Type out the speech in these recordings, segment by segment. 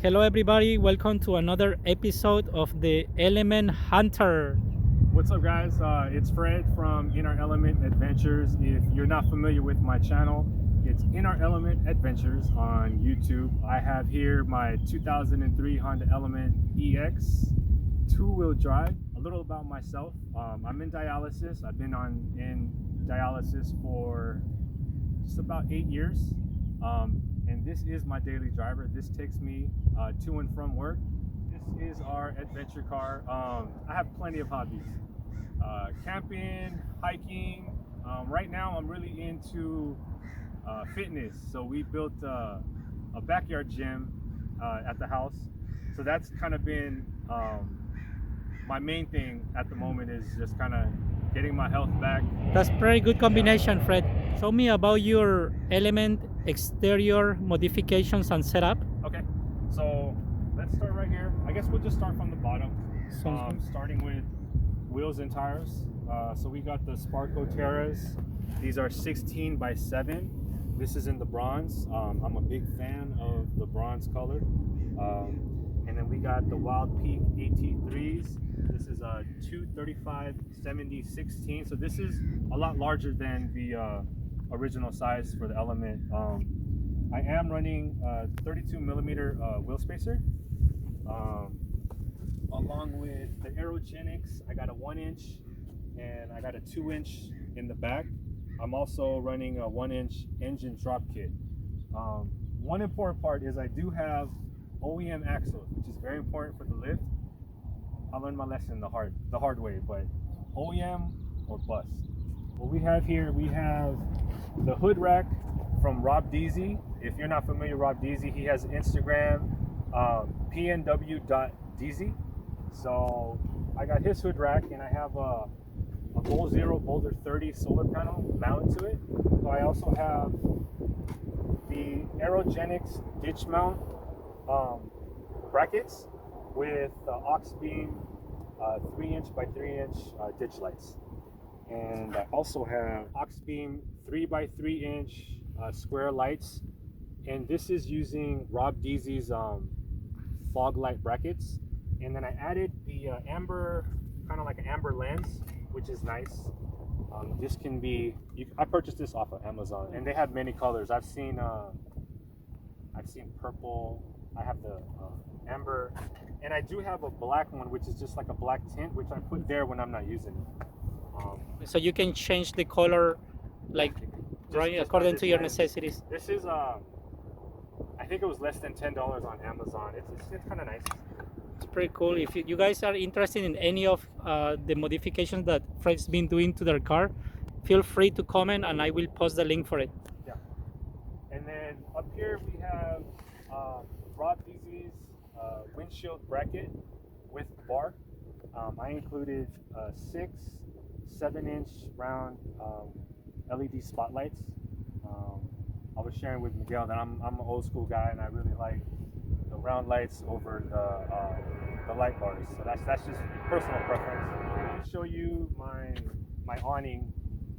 Hello everybody, welcome to another episode of the Element Hunter. What's up guys, it's Fred from In Our Element Adventures. If you're not familiar with my channel, it's In Our Element Adventures on YouTube. I have here my 2003 Honda Element EX two-wheel drive. A little about myself, I'm in dialysis. I've been in dialysis for just about 8 years. And this is my daily driver. This takes me to and from work. This is our adventure car. I have plenty of hobbies. Camping, hiking. Right now I'm really into fitness. So we built a backyard gym at the house. So that's kind of been my main thing at the moment, is just kind of getting my health back. That's very good combination, Fred. Show me about your Element exterior modifications and setup. Okay, so let's start right here. I guess we'll just start from the bottom. Starting with wheels and tires. So we got the Sparco Terras. These are 16 by 7. This is in the bronze. I'm a big fan of the bronze color. And then we got the Wild Peak AT3s. This is a 235/70/16. So this is a lot larger than the original size for the Element. I am running 32 millimeter wheel spacer, along with the Aerogenics. I got a 1-inch and I got a 2-inch in the back. I'm also running a 1-inch engine drop kit. One important part is I do have OEM axles, which is very important for the lift. I learned my lesson the hard way, but OEM or bust. What we have here, we have the hood rack from Rob Deasy. If you're not familiar with Rob Deasy, he has Instagram, pnw.deasy. So I got his hood rack, and I have a Goal Zero Boulder 30 solar panel mounted to it. So I also have the Aerogenics Ditch mount brackets with aux beam 3-inch by 3-inch ditch lights. And I also have aux beam 3x3-inch square lights, and this is using Rob Deasy's fog light brackets. And then I added the amber, kind of like an amber lens, which is nice. This can be, I purchased this off of Amazon, and they have many colors. I've seen purple. I have the amber, and I do have a black one, which is just like a black tint, which I put there when I'm not using it. So you can change the color, like just according to your necessities. This is I think it was less than $10 on Amazon. It's kind of nice. It's pretty cool. If you guys are interested in any of the modifications that Fred's been doing to their car, feel free to comment and I will post the link for it. Yeah. And then up here we have Rob Deasy's windshield bracket with bar. I included 6 7-inch round LED spotlights. I was sharing with Miguel that I'm an old school guy, and I really like the round lights over the light bars. So that's just personal preference. Let me show you my awning,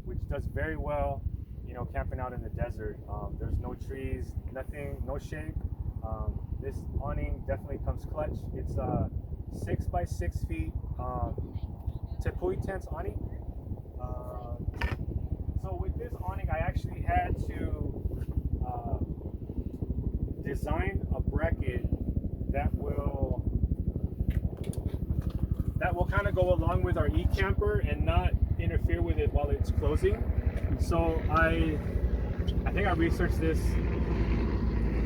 which does very well, you know, camping out in the desert. There's no trees, nothing, no shade. This awning definitely comes clutch. It's 6 by 6 feet Tepui Tents awning. So with this awning, I actually had to design a bracket that will that will kind of go along with our Ecamper and not interfere with it while it's closing. So I think I researched this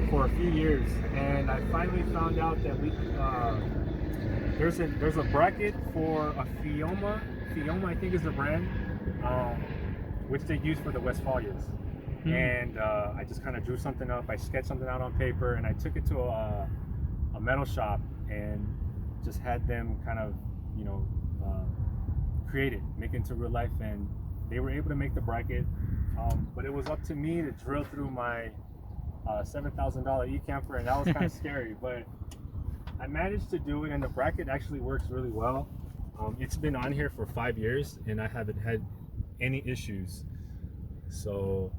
for a few years, and I finally found out that there's a bracket for a Fioma I think is the brand, which they use for the Westphalias. And I just kind of drew something up, I sketched something out on paper, and I took it to a metal shop and just had them kind of, you know, create it, make it into real life, and they were able to make the bracket. But it was up to me to drill through my $7,000 Ecamper, and that was kind of scary, but I managed to do it, and the bracket actually works really well. It's been on here for 5 years, and I haven't had any issues. So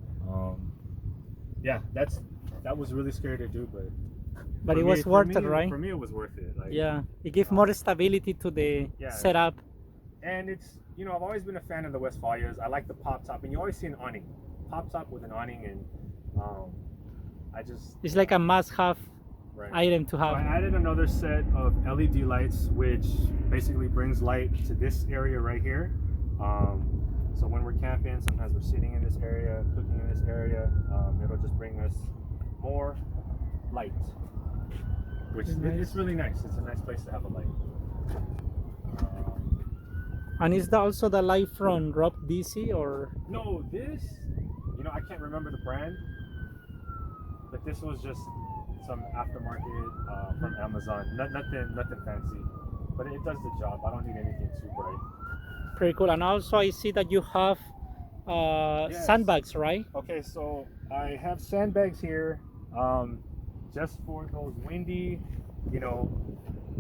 yeah, that was really scary to do, but it was worth it, right? For me, it was worth it. Like, yeah, it gives more stability to the setup. And it's, you know, I've always been a fan of the Westphalias. I like the pop top, and you always see an awning, pop top with an awning, and it's like a must-have item to have. So I added another set of LED lights, which basically brings light to this area right here. So when we're camping, sometimes we're sitting in this area, cooking in this area, it'll just bring us more light, which is it's really nice. It's a nice place to have a light. And is that also the light from Rob DC or? No, this, you know, I can't remember the brand, but this was just some aftermarket from Amazon. Nothing fancy, but it does the job. I don't need anything too bright. Pretty cool. And also I see that you have sandbags, right? Okay, so I have sandbags here, just for those windy, you know,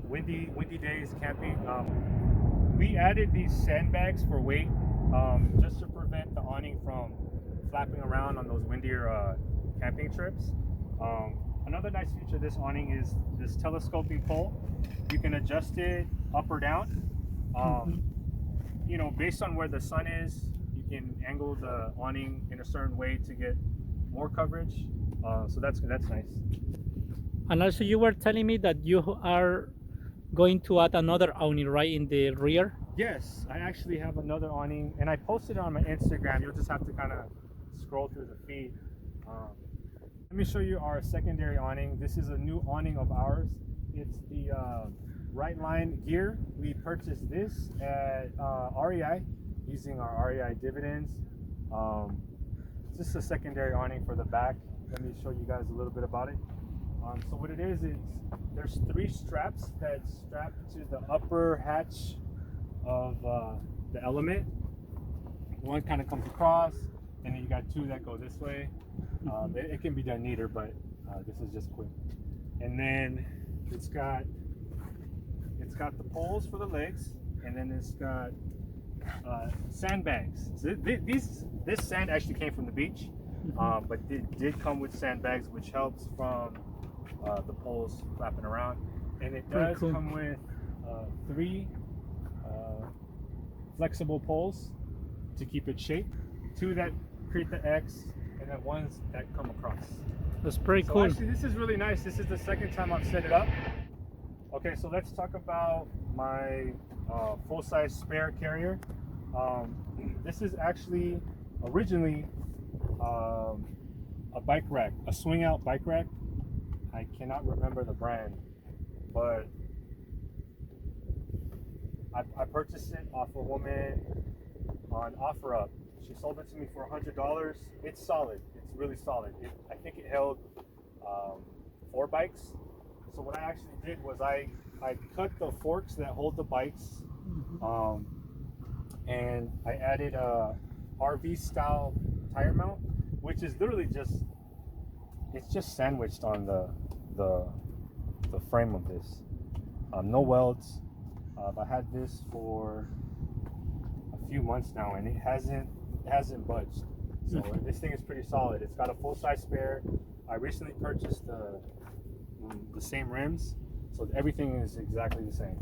windy days camping. We added these sandbags for weight, just to prevent the awning from flapping around on those windier camping trips. Another nice feature of this awning is this telescoping pole. You can adjust it up or down. You know, based on where the sun is, you can angle the awning in a certain way to get more coverage. So that's nice. And also you were telling me that you are going to add another awning right in the rear? Yes, I actually have another awning, and I posted it on my Instagram. You'll just have to kind of scroll through the feed. Let me show you our secondary awning. This is a new awning of ours. It's the Right Line gear. We purchased this at REI using our REI dividends. It's just a secondary awning for the back. Let me show you guys a little bit about it. So what it is, there's 3 straps that strap to the upper hatch of the element. One kind of comes across, and then you got 2 that go this way. It can be done neater, but this is just quick. And then it's got the poles for the legs, and then it's got sandbags. So this sand actually came from the beach, but it did come with sandbags, which helps from the poles flapping around. And it does come with 3 flexible poles to keep it shaped, 2 that create the X, and then ones that come across. That's pretty cool. Actually, this is really nice. This is the second time I've set it up. Okay, so let's talk about my full-size spare carrier. This is actually originally a bike rack, a swing-out bike rack. I cannot remember the brand, but I purchased it off a woman on OfferUp. She sold it to me for $100. It's solid. It's really solid. I think it held 4 bikes. So what I actually did was I cut the forks that hold the bikes, and I added a RV style tire mount, which is literally it's just sandwiched on the frame of this. No welds. I had this for a few months now, and it hasn't budged. So this thing is pretty solid. It's got a full-size spare. I recently purchased the same rims, so everything is exactly the same.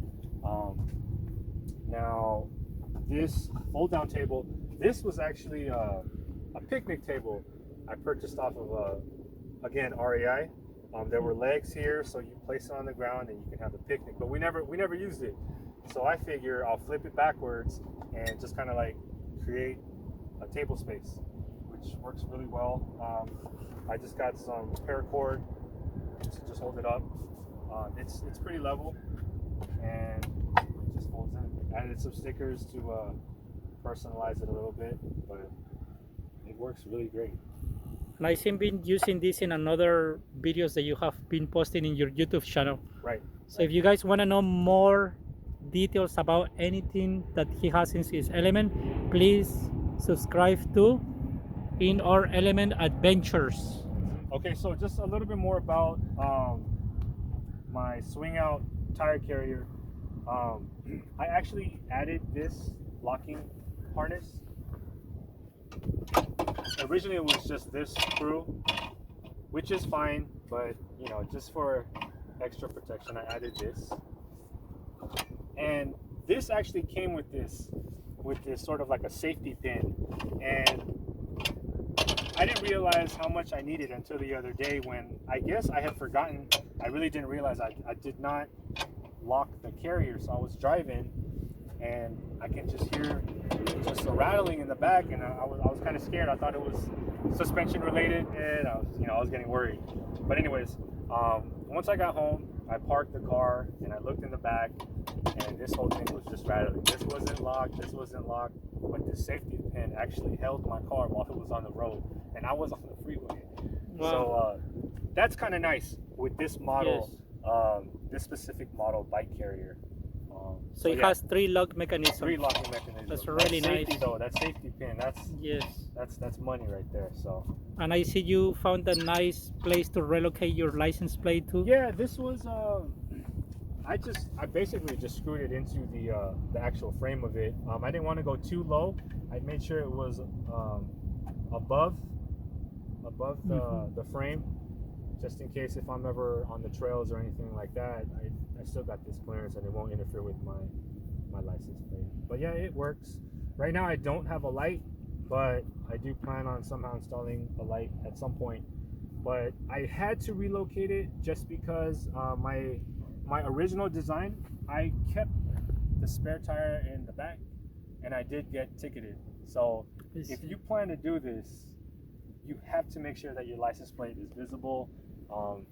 Now this fold-down table, this was actually a picnic table I purchased off of again REI. There were legs here, so you place it on the ground and you can have a picnic. But we never used it, so I figure I'll flip it backwards and just kind of like create a table space, which works really well. I just got some paracord to just hold it up. It's pretty level and it just folds in. Added some stickers to personalize it a little bit, but it works really great. And I've been using this in another videos that you have been posting in your YouTube channel. Right. So if you guys want to know more details about anything that he has in his element, please subscribe to In Our Element Adventures. Okay, so just a little bit more about my swing out tire carrier. I actually added this locking harness. Originally it was just this screw, which is fine, but you know, just for extra protection I added this. And this actually came with this sort of like a safety pin, and I didn't realize how much I needed until the other day when I guess I had forgotten. I really didn't realize I did not lock the carrier, so I was driving and I can just hear just a rattling in the back, and I was kind of scared. I thought it was suspension related, and I was getting worried. But anyways, once I got home, I parked the car and I looked in the back, and this whole thing was just rattling. This wasn't locked, but the safety pin actually held my car while it was on the road, and I was on the freeway. Wow. So that's kind of nice with this model, yes. This specific model bike carrier. So it has 3 lock mechanisms. 3 locking mechanisms. That's really safety, nice. Though that safety pin, yes, that's money right there. So. And I see you found a nice place to relocate your license plate too. Yeah, this was. I basically just screwed it into the actual frame of it. I didn't want to go too low. I made sure it was above the frame, just in case if I'm ever on the trails or anything like that. I still got this clearance and it won't interfere with my license plate. But yeah, it works. Right now I don't have a light, but I do plan on somehow installing a light at some point. But I had to relocate it just because my original design, I kept the spare tire in the back, and I did get ticketed. So if you plan to do this, you have to make sure that your license plate is visible.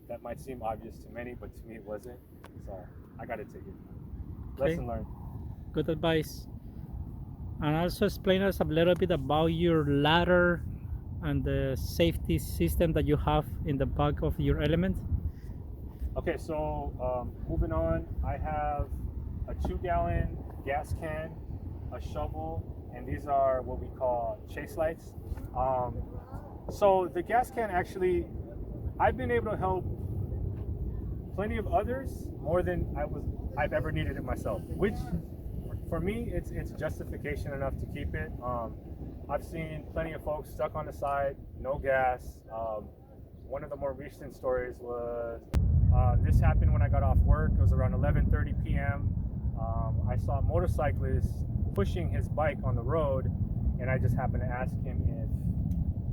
That might seem obvious to many, but to me it wasn't. So I got a ticket. Okay. Lesson learned. Good advice. And also explain us a little bit about your ladder and the safety system that you have in the back of your element. Okay, so moving on, I have a 2-gallon gas can, a shovel, and these are what we call chase lights. So the gas can actually, I've been able to help plenty of others more than I've ever needed it myself, which for me, it's justification enough to keep it. I've seen plenty of folks stuck on the side, no gas. One of the more recent stories was, this happened when I got off work. It was around 11:30 p.m. I saw a motorcyclist pushing his bike on the road, and I just happened to ask him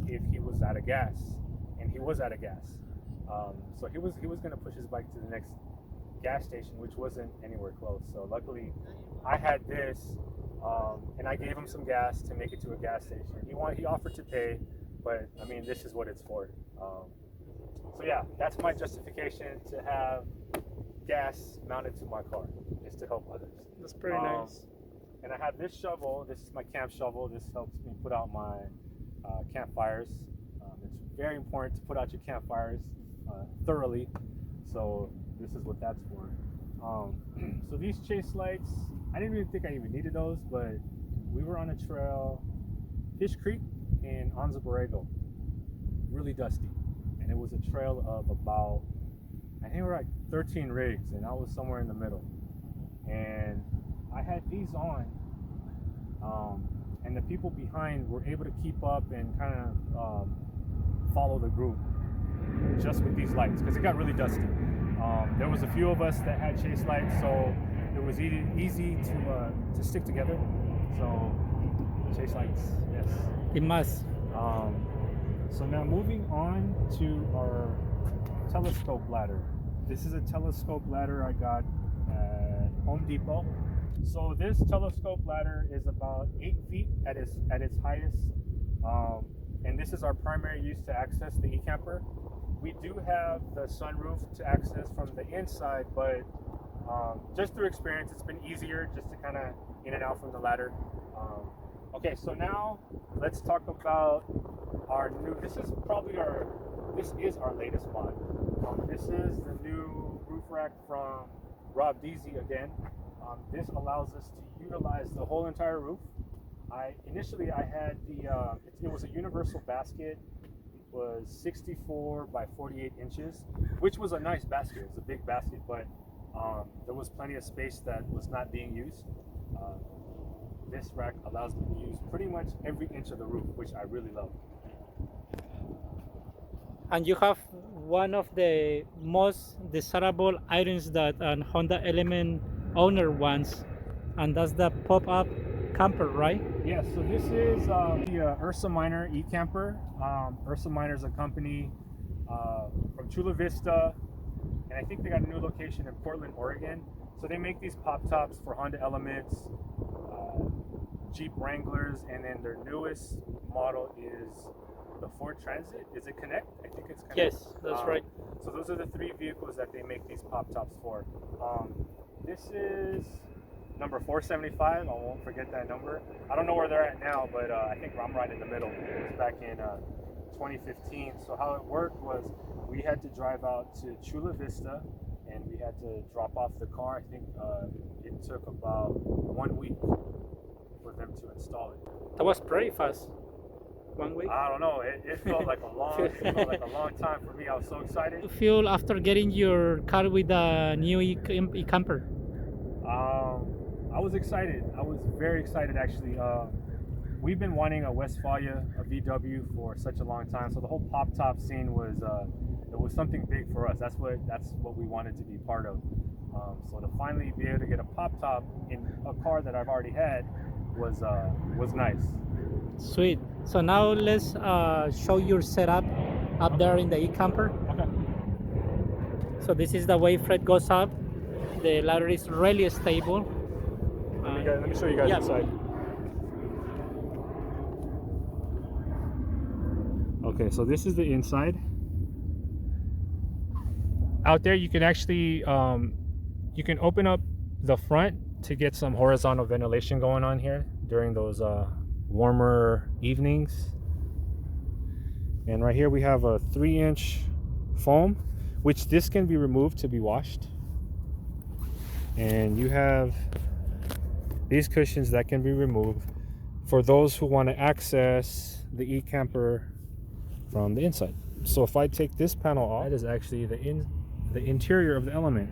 if he was out of gas, and he was out of gas. So he was going to push his bike to the next gas station, which wasn't anywhere close. So luckily, I had this, and I gave him some gas to make it to a gas station. He offered to pay, but I mean, this is what it's for. So yeah, that's my justification to have gas mounted to my car, is to help others. That's pretty nice. And I have this shovel. This is my camp shovel. This helps me put out my campfires. It's very important to put out your campfires thoroughly. So this is what that's for. So these chase lights, I didn't really think I even needed those, but we were on a trail, Fish Creek in Anza Borrego, really dusty. And it was a trail of about, I think we're like 13 rigs, and I was somewhere in the middle. And I had these on, and the people behind were able to keep up and kind of follow the group just with these lights, because it got really dusty. There was a few of us that had chase lights, so it was easy to stick together. So chase lights, yes. It must. So now moving on to our telescope ladder. This is a telescope ladder I got at Home Depot. So this telescope ladder is about 8 feet at its highest, and this is our primary use to access the Ecamper. We do have the sunroof to access from the inside, but just through experience, it's been easier just to kind of in and out from the ladder. Okay, so now let's talk about our new. This is our latest mod. This is the new roof rack from Rob Deasy again. This allows us to utilize the whole entire roof. Initially I had it was a universal basket. It was 64 by 48 inches, which was a nice basket. It was a big basket, but there was plenty of space that was not being used. This rack allows me to use pretty much every inch of the roof, which I really love. And you have one of the most desirable items that an Honda Element owner wants, and that's the pop-up camper, right? Yeah, so this is the Ursa Minor Ecamper. Ursa Minor is a company from Chula Vista, and I think they got a new location in Portland, Oregon. So they make these pop tops for Honda Elements, Jeep Wranglers, and then their newest model is the Ford Transit. Is it Connect? I think it's Connect. Yes, that's right. So those are the 3 vehicles that they make these pop tops for. This is number 475. I won't forget that number. I don't know where they're at now, but I think I'm right in the middle. It was back in 2015. So how it worked was we had to drive out to Chula Vista and we had to drop off the car. I think it took about 1 week for them to install it. That was pretty fast. 1 week? I don't know. It felt like a long time for me. I was so excited. You feel after getting your car with the new Ecamper? I was excited. I was very excited actually. We've been wanting a Westfalia, a VW for such a long time. So the whole pop top scene was it was something big for us. That's what we wanted to be part of. So to finally be able to get a pop top in a car that I've already had was nice. Sweet. So now let's show your setup up there in the Ecamper. Okay. So this is the way Fred goes up. The ladder is really stable. Let me show you guys yeah. inside. Okay, so this is the inside. Out there you can actually you can open up the front to get some horizontal ventilation going on here during those warmer evenings. And right here we have a 3-inch foam, which this can be removed to be washed. And you have these cushions that can be removed for those who want to access the Ecamper from the inside. So if I take this panel off, that is actually the interior of the Element.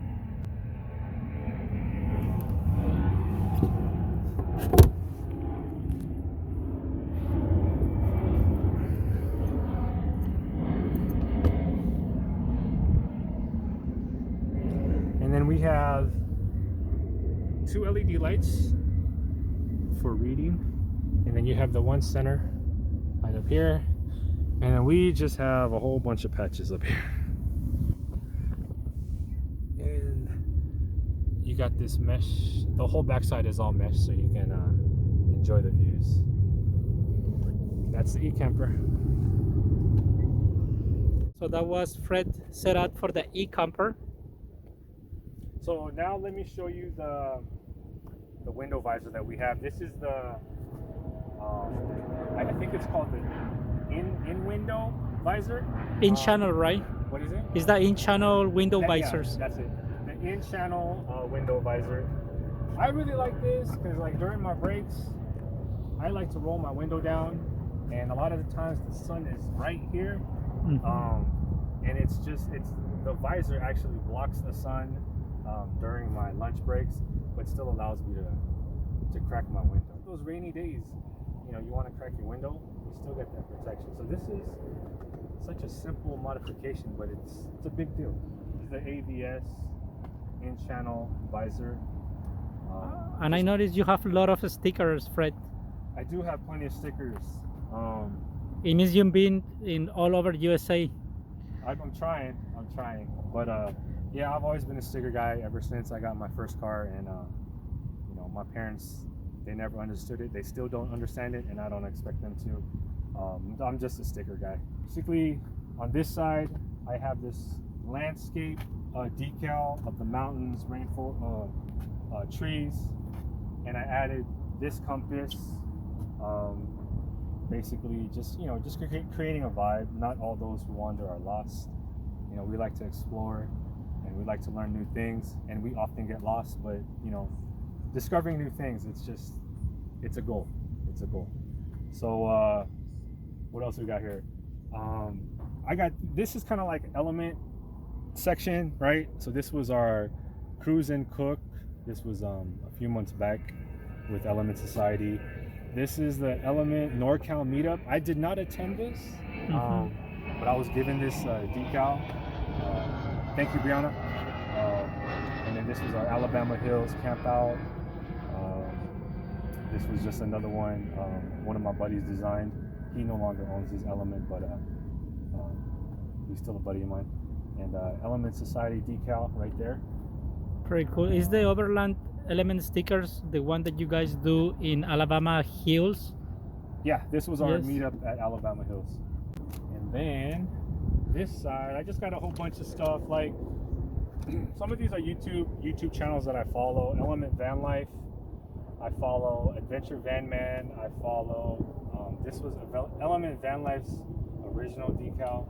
And then we have 2 LED lights for reading, and then you have the one center right up here, and then we just have a whole bunch of patches up here. And you got this mesh, the whole backside is all mesh, so you can enjoy the views. That's the Ecamper. So that was Fred set up for the Ecamper. So now let me show you the window visor that we have. This is the I think it's called the in window visor. In channel, right? What is it? Is that in channel window visors? Yeah, that's it. The in channel window visor. I really like this because like during my breaks, I like to roll my window down, and a lot of the times the sun is right here, and it's the visor actually blocks the sun during my lunch breaks, but still allows me to crack my window. Those rainy days, you want to crack your window, you still get that protection. So this is such a simple modification, but it's a big deal. This is the AVS in-channel visor. And I noticed you have a lot of stickers, Fred. I do have plenty of stickers. It means you've been in all over USA. I'm trying. I'm trying. But yeah, I've always been a sticker guy ever since I got my first car, and you know, my parents, they never understood it. They still don't understand it, and I don't expect them to. I'm just a sticker guy. Basically, on this side, I have this landscape decal of the mountains, rainfall, trees, and I added this compass. Basically, just, you know, just creating a vibe. Not all those who wander are lost. You know, we like to explore, and we like to learn new things, and we often get lost. But you know, discovering new things, it's a goal. It's a goal. So what else we got here? This is kind of like element section, right? So this was our cruise and cook. This was a few months back with Element Society. This is the Element NorCal meetup. I did not attend this, but I was given this decal. Thank you, Brianna. And then this was our Alabama Hills camp out. This was just another one of my buddies designed. He no longer owns his Element, but he's still a buddy of mine. And Element Society decal right there. Pretty cool. Is the Overland Element stickers the one that you guys do in Alabama Hills? Yeah, this was our meetup at Alabama Hills. And then this side, I just got a whole bunch of stuff. Like some of these are YouTube channels that I follow. Element Van Life, I follow. Adventure Van Man, I follow. This was Element Van Life's original decal.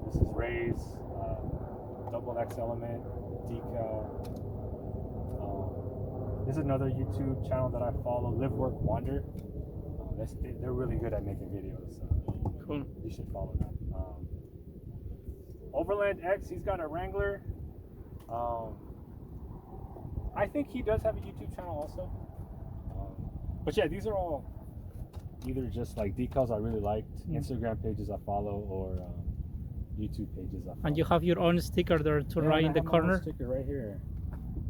This is Ray's Double X Element decal. This is another YouTube channel that I follow, Live Work Wander. They're really good at making videos. Cool. You should follow them. Overland X, he's got a Wrangler. I think he does have a YouTube channel also. But yeah, these are all either just like decals I really liked, Instagram pages I follow, or YouTube pages I follow. And you have your own sticker there to right in the corner. Sticker right here.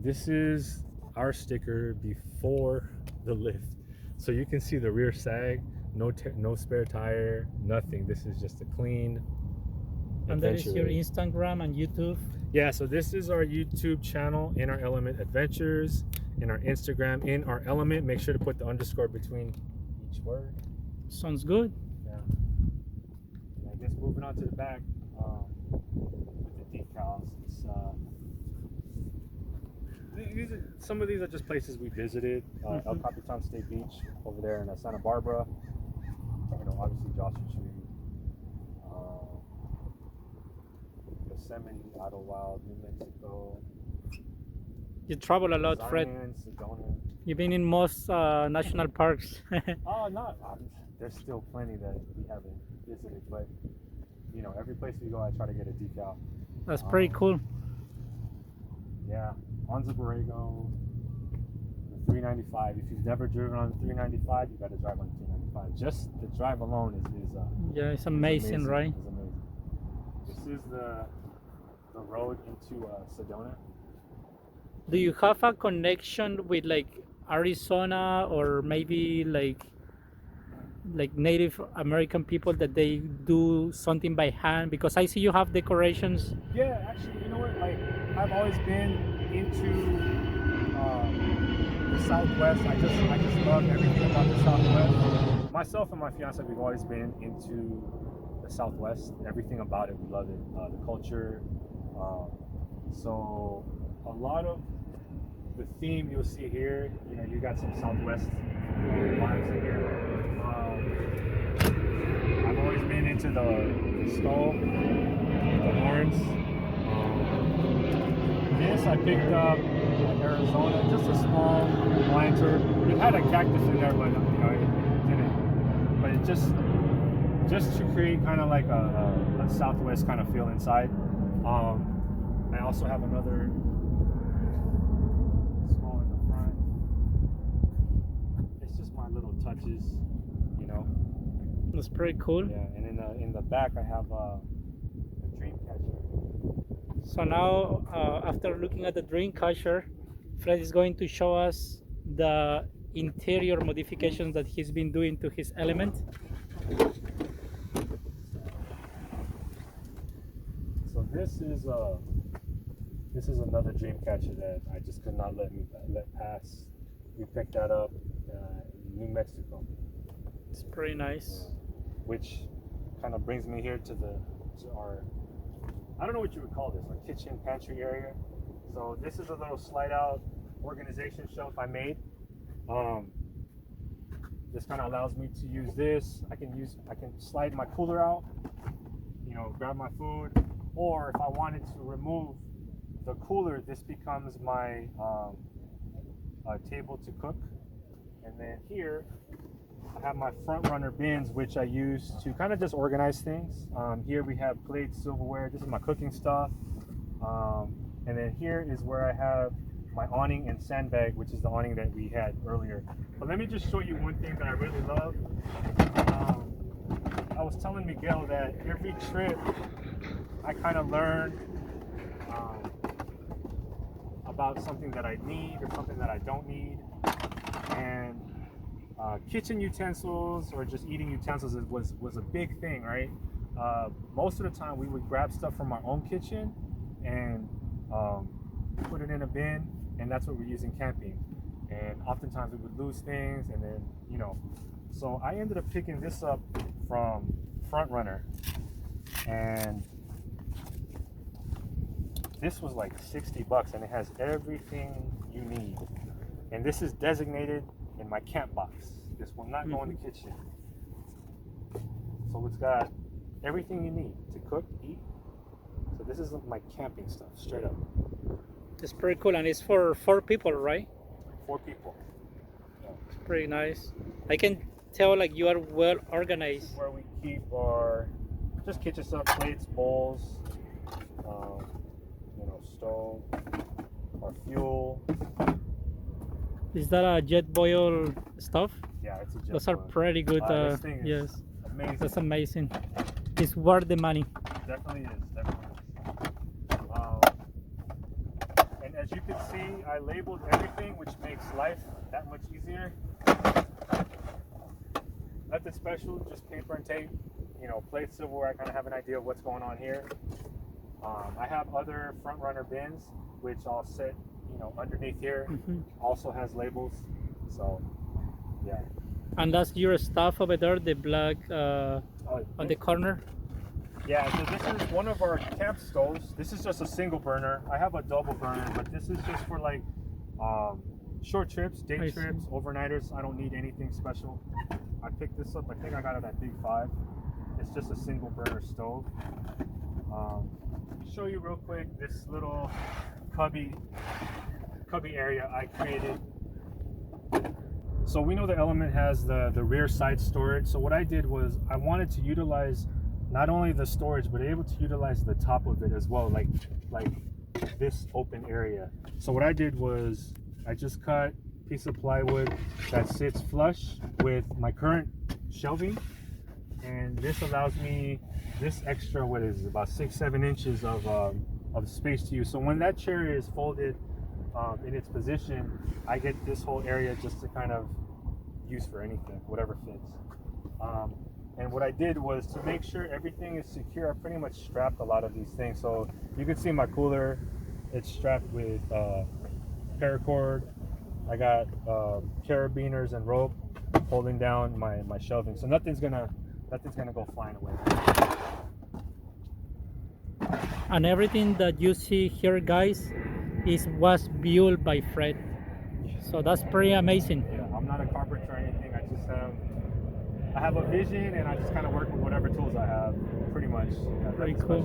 This is our sticker before the lift, so you can see the rear sag, no spare tire, nothing. This is just a clean. And there is your Instagram and YouTube. Yeah, so this is our YouTube channel, In Our Element Adventures, in our Instagram, In Our Element. Make sure to put the underscore between each word. Sounds good. Yeah. And I guess moving on to the back with the decals. Some of these are just places we visited. El Capitan State Beach over there in Santa Barbara. You know, obviously Joshua Tree. Yosemite, Idlewild, New Mexico. You travel a lot, Zion, Fred. Sedona. You've been in most national parks. There's still plenty that we haven't visited, but you know, every place we go, I try to get a decal. That's pretty cool. Yeah, Onza Borrego, the 395. If you've never driven on the 395, you got to drive on the 395. Just the drive alone is yeah, it's amazing, right? It's amazing. This is the road into Sedona. Do you have a connection with like Arizona or maybe like Native American people that they do something by hand? Because I see you have decorations. Yeah, actually, you know what? Like, I've always been into the Southwest. I just love everything about the Southwest. Myself and my fiance, we've always been into the Southwest. Everything about it, we love it. The culture. So a lot of the theme you'll see here, you know, you got some Southwest vibes in here. I've always been into the skull, the horns. This I picked up in Arizona, just a small lantern. It had a cactus in there, but you know, it didn't. But it just to create kind of like a Southwest kind of feel inside. I also have another small in the front. It's just my little touches, you know. That's pretty cool. Yeah, and in the back I have a dream catcher. So now, after looking at the dream catcher, Fred is going to show us the interior modifications that he's been doing to his Element. this is another dream catcher that I just could not let pass. We picked that up in New Mexico. It's pretty nice. Which kind of brings me here to our, I don't know what you would call this, our kitchen pantry area. So this is a little slide out organization shelf I made. This kind of allows me to use this. I can slide my cooler out, you know, grab my food, or if I wanted to remove the cooler, this becomes my table to cook. And then here I have my front runner bins, which I use to kind of just organize things. Here we have plates, silverware. This is my cooking stuff. And then here is where I have my awning and sandbag, which is the awning that we had earlier. But let me just show you one thing that I really love. I was telling Miguel that every trip I kind of learn about something that I need or something that I don't need. And kitchen utensils or just eating utensils was a big thing, right? Most of the time we would grab stuff from our own kitchen and put it in a bin, and that's what we're using camping. And oftentimes we would lose things, and then, you know, so I ended up picking this up from Front Runner, and this was like $60, and it has everything you need. And this is designated in my camp box. This will not go in the kitchen. So it's got everything you need to cook, eat. So this is my camping stuff, straight up. It's pretty cool, and it's for 4 people, right? 4 people. Yeah. It's pretty nice. I can tell like you are well organized. This is where we keep our just kitchen stuff, plates, bowls, you know, stove, our fuel. Is that a jet boil stuff? Yeah, it's a jet Those boil. are pretty good. This thing is Yes, amazing. that's amazing. It's worth the money. Definitely is. Definitely is. And as you can see, I labeled everything, which makes life that much easier. Nothing special, just paper and tape. You know, plates, silverware. I kind of have an idea of what's going on here. I have other front runner bins, which I'll set, you know, underneath here. Also has labels. So, yeah. And that's your stuff over there, the black on the corner. Yeah, so this is one of our camp stoves. This is just a single burner. I have a double burner, but this is just for like short trips, day trips, overnighters. I don't need anything special. I picked this up, I think I got it at Big 5. It's just a single burner stove. Show you real quick this little cubby area I created. So we know the Element has the rear side storage. So what I did was I wanted to utilize not only the storage, but able to utilize the top of it as well, like this open area. So what I did was I just cut a piece of plywood that sits flush with my current shelving, and this allows me this extra, what is it, about 6-7 inches of space to use. So when that chair is folded in its position, I get this whole area just to kind of use for anything, whatever fits. And what I did was to make sure everything is secure, I pretty much strapped a lot of these things. So you can see my cooler, it's strapped with paracord. I got carabiners and rope holding down my shelving. So nothing's gonna go flying away. And everything that you see here, guys, was built by Fred. So that's pretty amazing. Yeah, I'm not a carpenter or anything. I have a vision, and I just kind of work with whatever tools I have, pretty much. Yeah, very cool.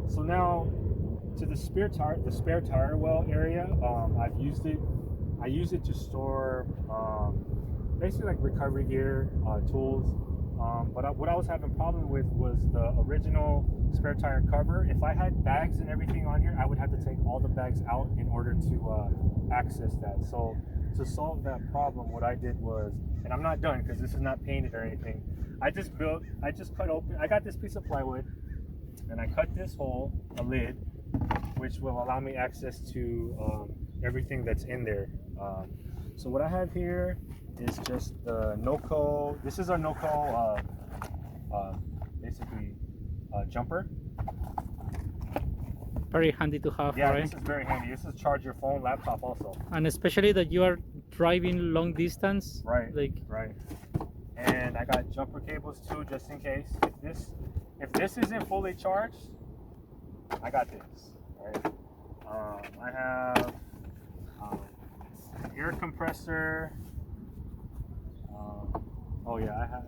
So now to the spare tire well area, I've used it. I use it to store basically like recovery gear, tools. But what I was having problem with was the original spare tire cover. If I had bags and everything on here, I would have to take all the bags out in order to access that. So to solve that problem, what I did was, and I'm not done because this is not painted or anything, I just cut open, I got this piece of plywood and I cut this hole, a lid, which will allow me access to everything that's in there. So what I have here is just the NOCO. This is our NOCO basically jumper. very handy to have, Yeah, right? this is very handy. This is charge your phone, laptop also. And especially that you are driving long distance. Right. Like, Right. And I got jumper cables too, just in case. If this isn't fully charged, I got this. Right. I have air compressor. Oh yeah, I have.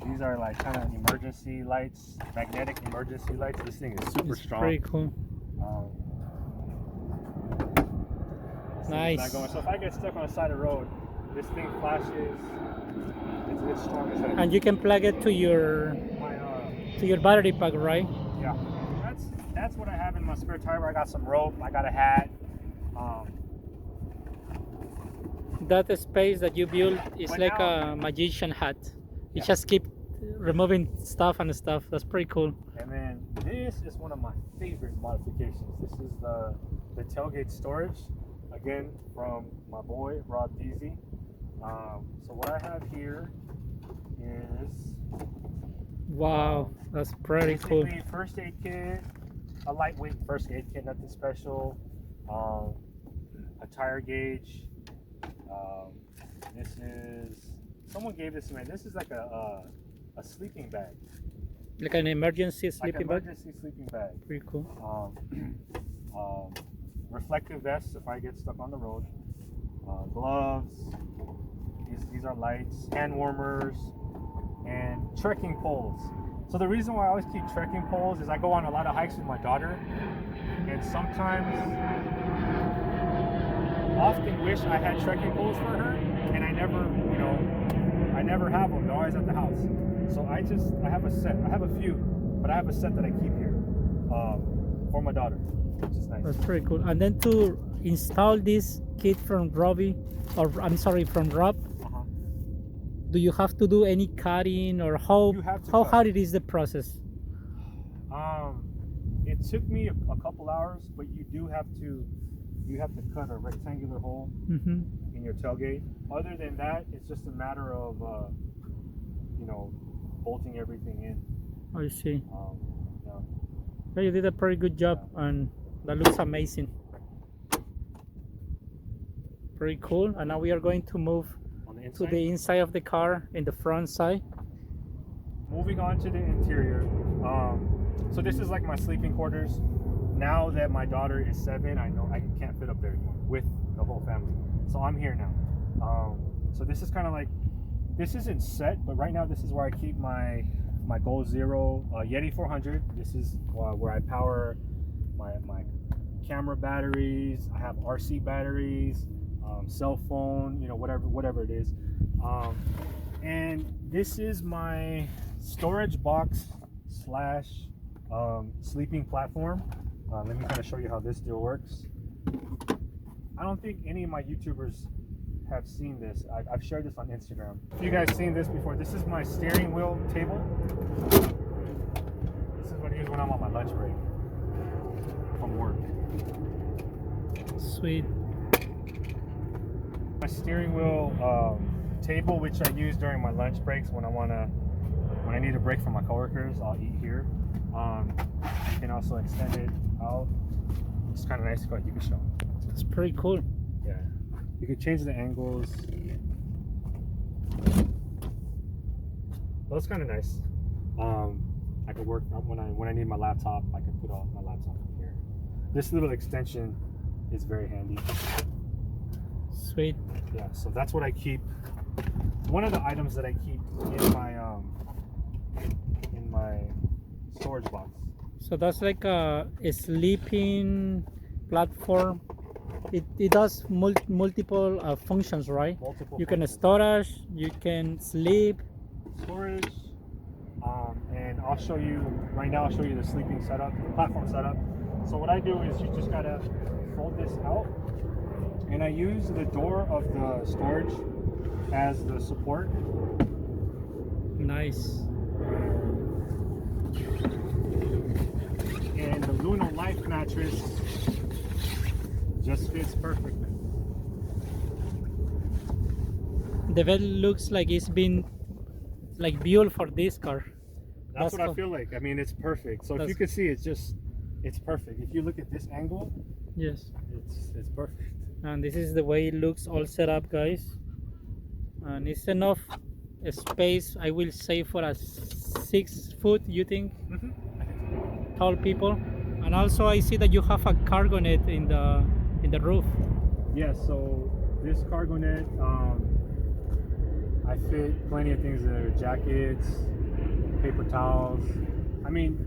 These are like kind of emergency lights, magnetic emergency lights. This thing is super it's strong. pretty cool. This thing is Nice. not going. So if I get stuck on the side of the road, this thing flashes. It's strong as heck. And you can plug it to your battery pack, right? Yeah, that's what I have in my spare tire. I got some rope. I got a hat. That space that you built is But like now- a magician hat. You Yeah. just keep removing stuff and stuff. That's pretty cool. And then this is one of my favorite modifications. This is the Tailgate Storage, again from my boy Rob Deasy. So what I have here is Wow, that's pretty cool. basically first aid kit, a lightweight first aid kit, nothing special. A tire gauge. This is, someone gave this to me. This is like a sleeping bag, Like an emergency like sleeping an bag. emergency sleeping bag. Pretty cool. Reflective vests if I get stuck on the road. Gloves. These are lights, hand warmers, and trekking poles. So the reason why I always keep trekking poles is I go on a lot of hikes with my daughter, and sometimes, often wish I had trekking poles for her, and I never, I never have them. They're always at the house. So I have a set. I have a few, but I have a set that I keep here for my daughter, which is nice. That's pretty cool. And then to install this kit from Robbie, or I'm sorry, from Rob, do you have to do any cutting, or how You have to how cut. hard it is the process? It took me a couple hours, but you have to cut a rectangular hole Mm-hmm. in your tailgate. Other than that, it's just a matter of bolting everything in. I see. Yeah. Yeah, you did a pretty good job, and that looks amazing. Pretty cool. And now we are going to move On the to inside. the inside of the car in the front side. Moving on to the interior. So this is like my sleeping quarters. Now that my daughter is 7, I know I can't fit up there anymore with the whole family. So I'm here now. So this is kind of like, this isn't set, but right now this is where I keep my Goal Zero Yeti 400. This is where I power my camera batteries. I have RC batteries, cell phone, whatever it is. And this is my storage box slash sleeping platform. Let me kind of show you how this deal works. I don't think any of my YouTubers have seen this. I've shared this on Instagram. If you guys seen this before, this is my steering wheel table. This is what I use when I'm on my lunch break from work. Sweet. My steering wheel table, which I use during my lunch breaks when I need a break from my coworkers, I'll eat here. You can also extend it out. It's kind of nice. You can show. That's pretty cool. Yeah. You can change the angles. Well, it's kind of nice. I could work when I need my laptop. I can put all my laptop in here. This little extension is very handy. Sweet. Yeah. So that's what I keep. One of the items that I keep in my storage box. So that's like a sleeping platform. It does multiple functions, right? Multiple You can functions. storage, you can sleep. Storage, and I'll show you right now. I'll show you the sleeping setup, the platform setup. So what I do is you just gotta fold this out, and I use the door of the storage as the support. Nice. And the Luna Life mattress just fits perfectly. The bed looks like it's been like built for this car, That's what I cool. feel like. I mean, it's perfect. So if That's- you can see, it's perfect. If you look at this angle, Yes. it's perfect. And this is the way it looks all set up, guys. And it's enough space, I will say, for a 6 foot, you think, tall people. And also I see that you have a cargo net in the roof. Yeah. So this cargo net, I fit plenty of things in there: jackets, paper towels. I mean,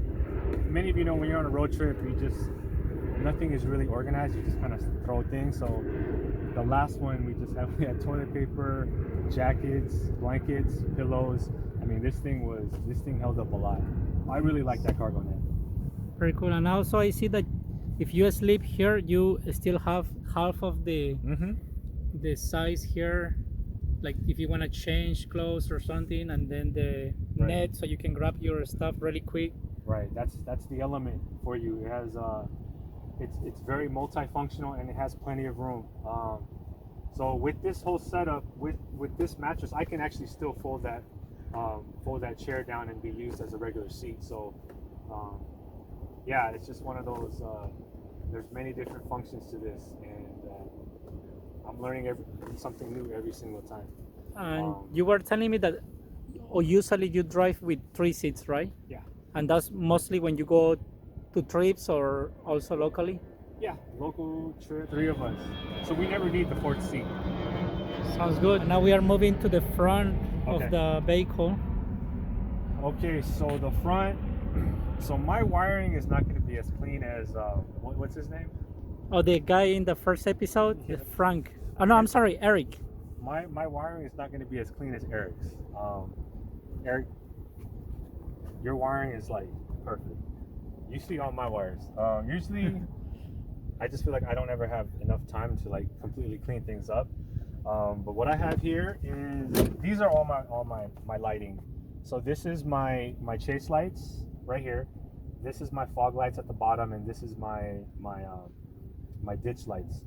many of you know when you're on a road trip, nothing is really organized. You just kind of throw things. So the last one we had toilet paper, jackets, blankets, pillows. I mean, this thing held up a lot. I really like that cargo net. Very cool. And also I see that if you sleep here, you still have half of the size here, like if you want to change clothes or something, and then the Right. net so you can grab your stuff really quick. Right. That's the element for you. It has it's very multifunctional and it has plenty of room. So with this whole setup, with this mattress, I can actually still fold that chair down and be used as a regular seat. So yeah, it's just one of those. There's many different functions to this, and I'm learning something new every single time. And you were telling me that usually you drive with 3 seats, right? Yeah. And that's mostly when you go to trips or also locally? Yeah, local trip, 3 of us. So we never need the 4th seat. Sounds good. Now we are moving to the front Okay. of the vehicle. Okay, so the front. So my wiring is not going to be as clean as what's his name? Oh, the guy in the first episode, Yeah. Frank. Oh no, I'm sorry, Eric. My wiring is not going to be as clean as Eric's. Eric, your wiring is like perfect. You see all my wires. Usually, I just feel like I don't ever have enough time to like completely clean things up. But what I have here is these are all my lighting. So this is my chase lights right here. This is my fog lights at the bottom, and this is my ditch lights.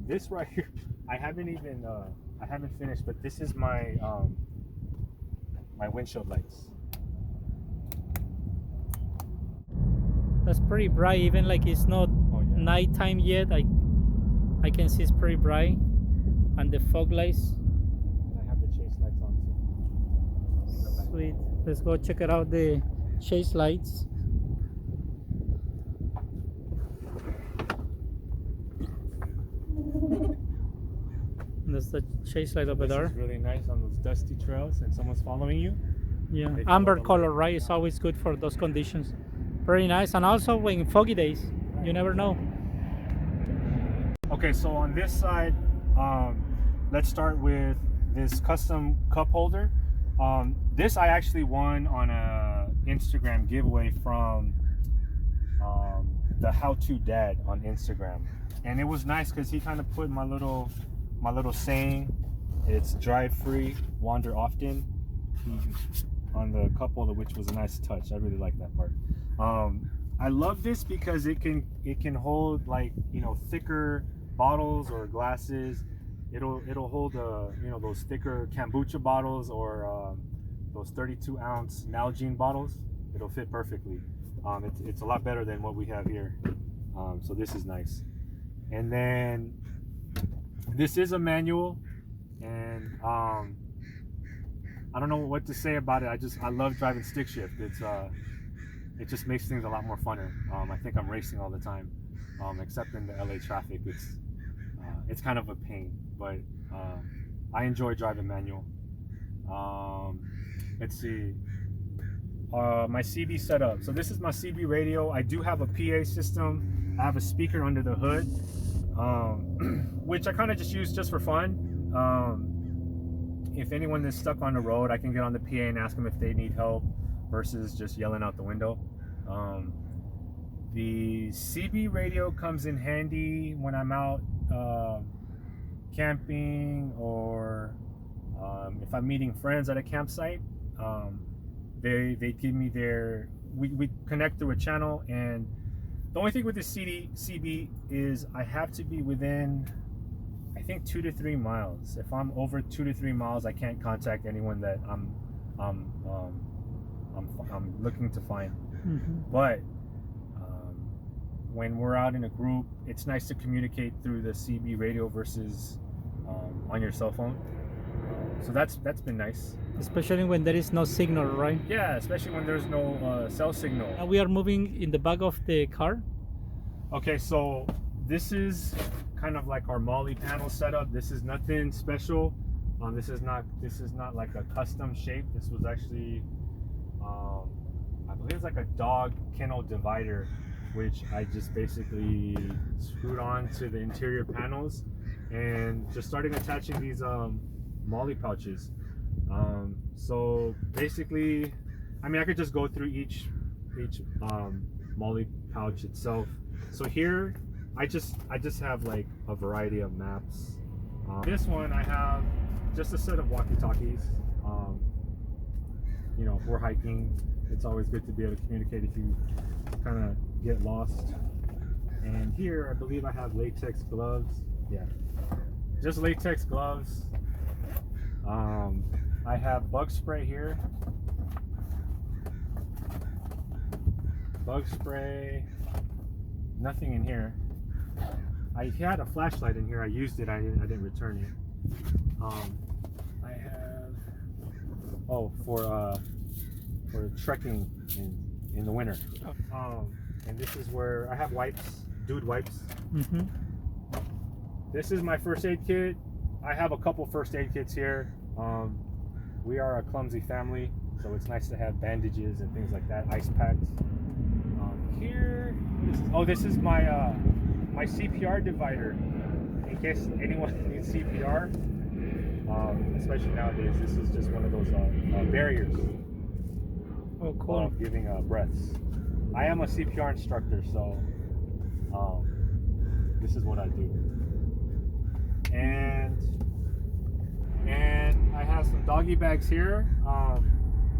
This right here, I haven't finished, but this is my windshield lights. That's pretty bright, even like it's not nighttime yet. I can see it's pretty bright. And the fog lights. I have the chase lights on too. Sweet. Let's go check it out, the chase lights. That's the chase light over there. This is really nice on those dusty trails and someone's following you. Yeah, They follow amber the color, light. right? It's always good for those conditions. Very nice. And also when foggy days, you never know. Okay, so on this side, let's start with this custom cup holder. This I actually won on a Instagram giveaway from the How To Dad on Instagram, and it was nice because he kind of put my little saying. It's drive free, wander often, on the cup holder, which was a nice touch. I really like that part. I love this because it can hold, like, thicker bottles or glasses. It'll hold those thicker kombucha bottles or those 32-ounce Nalgene bottles. It'll fit perfectly. It's a lot better than what we have here. So this is nice. And then this is a manual, and I don't know what to say about it. I love driving stick shift. It just makes things a lot more funner. I think I'm racing all the time, except in the LA traffic. It's kind of a pain, but I enjoy driving manual. Let's see. My CB setup. So this is my CB radio. I do have a PA system. I have a speaker under the hood, which I kind of just use just for fun. If anyone is stuck on the road, I can get on the PA and ask them if they need help versus just yelling out the window. The CB radio comes in handy when I'm out camping, or if I'm meeting friends at a campsite. They give me we connect through a channel, and the only thing with the CB is I have to be within, I think, 2 to 3 miles. If I'm over 2 to 3 miles, I can't contact anyone that I'm I'm looking to find. Mm-hmm. But when we're out in a group, it's nice to communicate through the CB radio versus on your cell phone. So that's been nice. Especially when there is no signal, right? Yeah, especially when there's no cell signal. Now we are moving in the back of the car. Okay, so this is kind of like our Molly panel setup. This is nothing special. This is not like a custom shape. This was actually, I believe it's like a dog kennel divider, which I just basically screwed on to the interior panels and just started attaching these Molly pouches. So basically, I mean, I could just go through each Molly pouch itself. So here, I just have like a variety of maps. This one I have just a set of walkie-talkies. You know, if we're hiking, it's always good to be able to communicate if you kind of get lost. And here, I believe I have latex gloves. Yeah, just latex gloves. I have bug spray here. Bug spray. Nothing in here. I had a flashlight in here. I used it. I didn't return it. I have for trekking in the winter. And this is where I have wipes, dude wipes. Mm-hmm. This is my first aid kit. I have a couple first aid kits here. We are a clumsy family, so it's nice to have bandages and things like that. Ice packs. Here, this is my my CPR divider. In case anyone needs CPR, especially nowadays, this is just one of those barriers. Oh, cool. Giving breaths. I am a CPR instructor, so this is what I do. And I have some doggy bags here.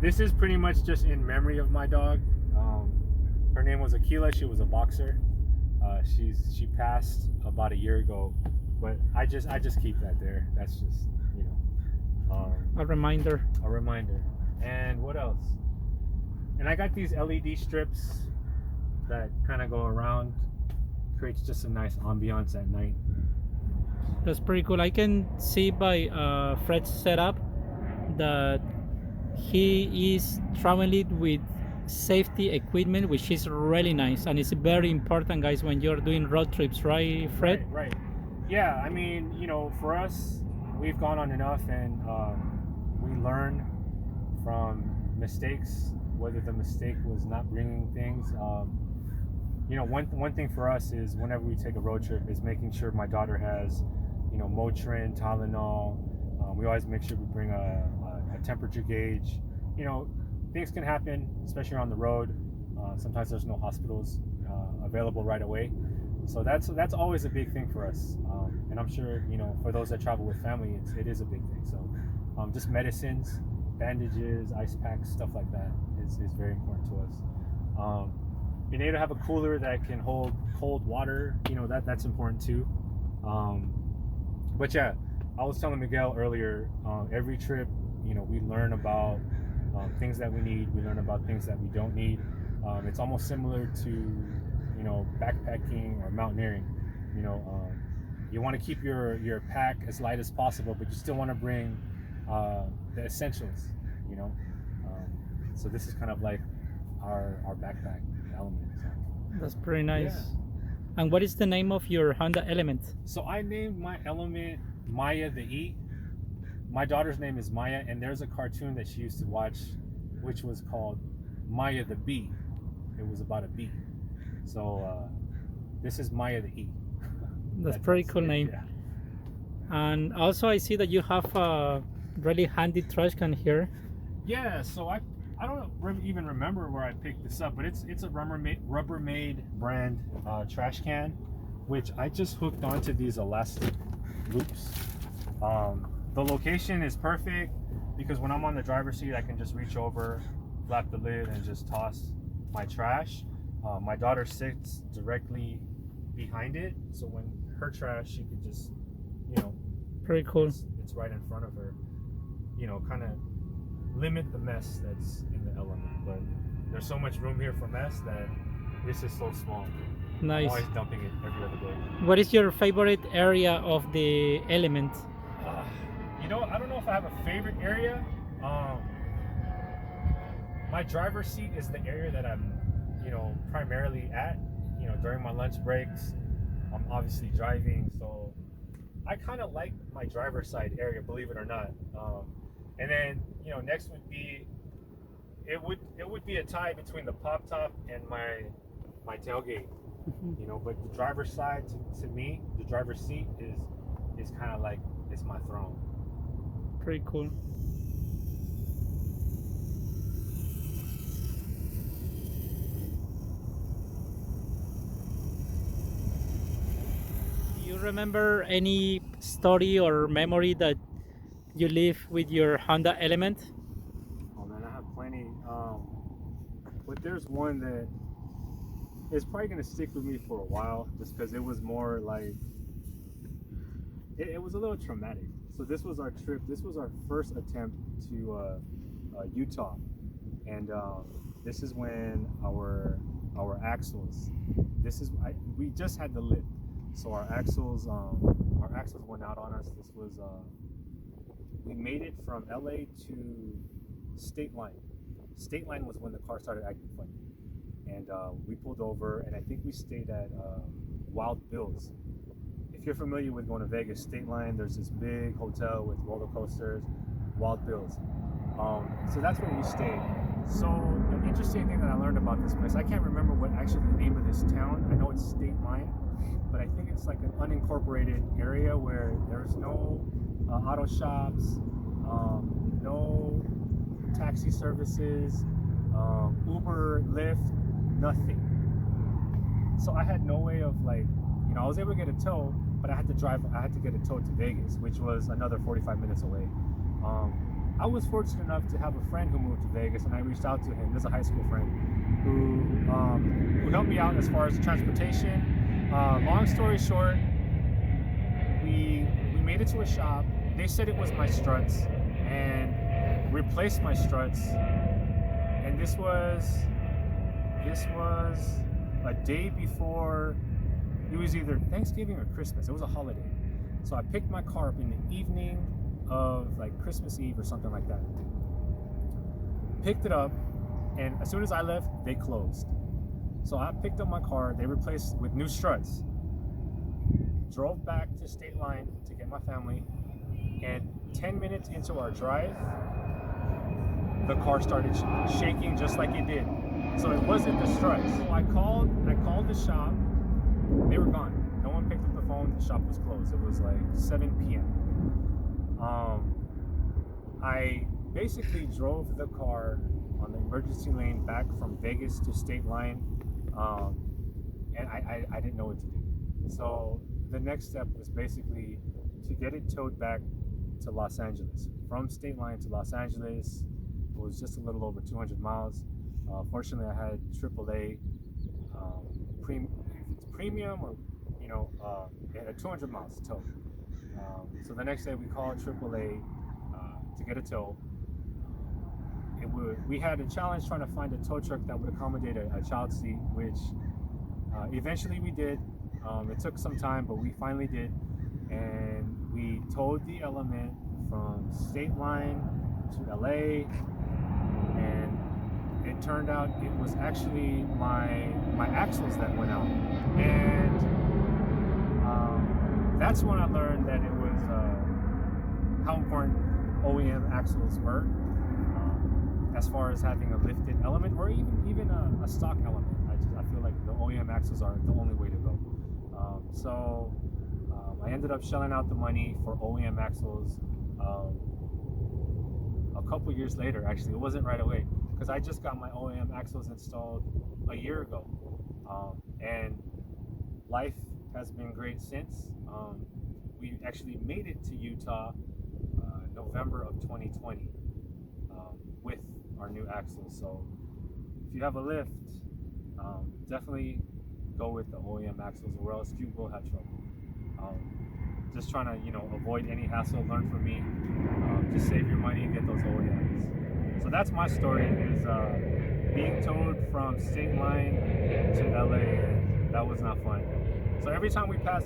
This is pretty much just in memory of my dog. Her name was Akila. She was a boxer. She passed about a year ago, but I just keep that there. That's just, you know, a reminder. A reminder. And what else? And I got these LED strips that kind of go around, creates just a nice ambiance at night. That's pretty cool. I can see by Fred's setup that he is traveling with safety equipment, which is really nice, and it's very important, guys, when you're doing road trips, right, Fred? Right. Yeah, I mean, you know, for us, we've gone on enough, and we learn from mistakes, whether the mistake was not bringing things. You know, one thing for us is whenever we take a road trip is making sure my daughter has, you know, Motrin, Tylenol. We always make sure we bring a temperature gauge. You know, things can happen, especially on the road. Sometimes there's no hospitals available right away. So that's always a big thing for us. And I'm sure, you know, for those that travel with family, it is a big thing. So just medicines, bandages, ice packs, stuff like that is very important to us. Being able to have a cooler that can hold cold water, you know, that's important too. But yeah, I was telling Miguel earlier, every trip, you know, we learn about things that we need, we learn about things that we don't need. It's almost similar to, you know, backpacking or mountaineering. You know, you want to keep your pack as light as possible, but you still want to bring the essentials, you know. So this is kind of like our backpack element. So. That's pretty nice. Yeah. And what is the name of your Honda Element? So I named my Element Maya the E. My daughter's name is Maya, and there's a cartoon that she used to watch, which was called Maya the Bee. It was about a bee. So this is Maya the E. That's pretty cool name. Yeah. And also I see that you have a really handy trash can here. Yeah, so I don't even remember where I picked this up, but it's a Rubbermaid brand trash can, which I just hooked onto these elastic loops. The location is perfect because when I'm on the driver's seat, I can just reach over, flap the lid, and just toss my trash. My daughter sits directly behind it, so when her trash, she could just, you know, pretty cool. It's right in front of her. You know, kind of limit the mess that's in the element. but there's so much room here for mess that this is so small. I'm Nice. always dumping it every other day. What is your favorite area of the Element? You know, I don't know if I have a favorite area. My driver's seat is the area that I'm, you know, primarily at. You know, during my lunch breaks, I'm obviously driving, so I kind of like my driver's side area, believe it or not. And then, you know, next would be, it would be a tie between the pop top and my tailgate. You know, but the driver's side to me, the driver's seat is kind of like, it's my throne. Pretty cool. Do you remember any story or memory that you live with your Honda Element? Oh man, I have plenty. But there's one that is probably gonna stick with me for a while, just because it was more like it was a little traumatic. So this was our trip. This was our first attempt to Utah, and this is when our axles. We just had the lift, so our axles went out on us. This was we made it from LA to State Line. State Line was when the car started acting funny, and we pulled over, and I think we stayed at Wild Bill's. If you're familiar with going to Vegas, State Line, there's this big hotel with roller coasters, Wild Bill's. So that's where we stayed. So an interesting thing that I learned about this place, I can't remember what actually the name of this town. I know it's State Line, but I think it's like an unincorporated area where there's no auto shops, no taxi services, Uber, Lyft, nothing. So I had no way of, like, you know, I was able to get a tow, but I had to get a tow to Vegas, which was another 45 minutes away. I was fortunate enough to have a friend who moved to Vegas, and I reached out to him. This is a high school friend who helped me out as far as transportation. Long story short, we made it to a shop. They said it was my struts and replaced my struts. And this was a day before. It was either Thanksgiving or Christmas. It was a holiday. So I picked my car up in the evening of like Christmas Eve or something like that. Picked it up, and as soon as I left, they closed. So I picked up my car, they replaced with new struts. Drove back to State Line to get my family, and 10 minutes into our drive, the car started shaking just like it did. So it wasn't the struts. So I called the shop. They were gone. No one picked up the phone. The shop was closed. It was like 7 p.m. I basically drove the car on the emergency lane back from Vegas to State Line, and I didn't know what to do. So the next step was basically to get it towed back to Los Angeles. From State Line to Los Angeles, it was just a little over 200 miles. Fortunately, I had AAA premium, or it had 200 miles to tow. So the next day we called AAA to get a tow. We had a challenge trying to find a tow truck that would accommodate a child seat, which eventually we did. It took some time, but we finally did, and we towed the Element from State Line to LA, and it turned out it was actually my axles that went out, and that's when I learned that it was how important OEM axles were, as far as having a lifted Element, or even a stock Element. I feel like the OEM axles are the only way to go. So I ended up shelling out the money for OEM axles a couple years later. Actually, it wasn't right away, because I just got my OEM axles installed a year ago, and life has been great since. We actually made it to Utah November of 2020 with our new axles. So if you have a lift, definitely go with the OEM axles, or else you will have trouble. Just trying to avoid any hassle. Learn from me. Just save your money and get those OEMs. So that's my story. Is being towed from State Line to LA, that was not fun. So every time we've gone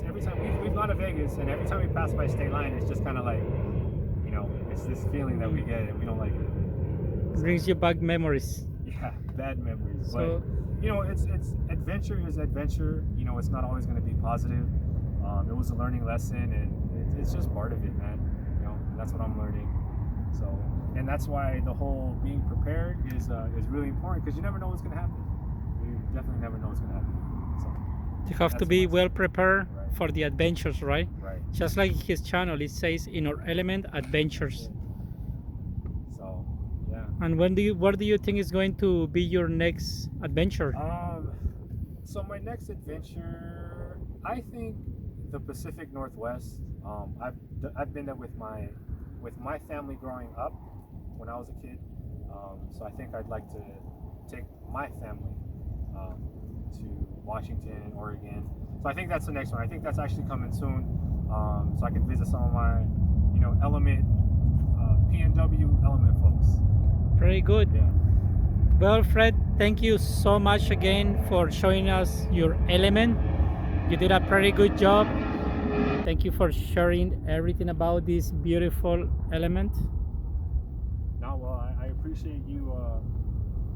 to Vegas, and every time we pass by State Line, it's just kind of like, you know, it's this feeling that we get, and we don't like it. Brings you back memories. Yeah, bad memories. So, but you know, it's adventure is adventure. You know, it's not always going to be positive. It was a learning lesson, and it's just part of it, man. You know, that's what I'm learning. So, and that's why the whole being prepared is really important, because you never know what's going to happen. You definitely never know what's going to happen. So, you have to be well prepared Right. for the adventures, right? Right. Just like his channel, it says in our element adventures. So, yeah. And where do you think is going to be your next adventure? So my next adventure, I think the Pacific Northwest. I've been there with my family growing up when I was a kid. So I think I'd like to take my family to Washington, Oregon. So I think that's the next one. I think that's actually coming soon. So I can visit some of my, you know, Element, PNW Element folks. Very good. Yeah. Well, Fred, thank you so much again for showing us your element. You did a pretty good job. Thank you for sharing everything about this beautiful element. No, well, I appreciate you,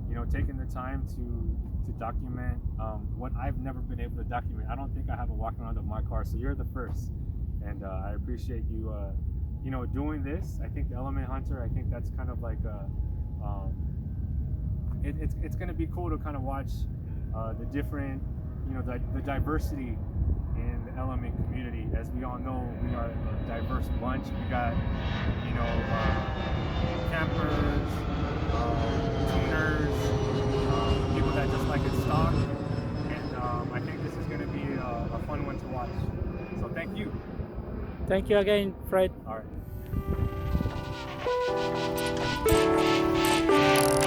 you know, taking the time to document what I've never been able to document. I don't think I have a walk around of my car, so you're the first, and I appreciate you, you know, doing this. I think the Element Hunter, I think that's kind of like it's going to be cool to kind of watch the different, you know, the diversity in the Element community. As we all know, we are a diverse bunch. We got, you know, campers, tuners, people that just like it stock, and I think this is going to be a fun one to watch. So thank you. Thank you again, Fred. All right.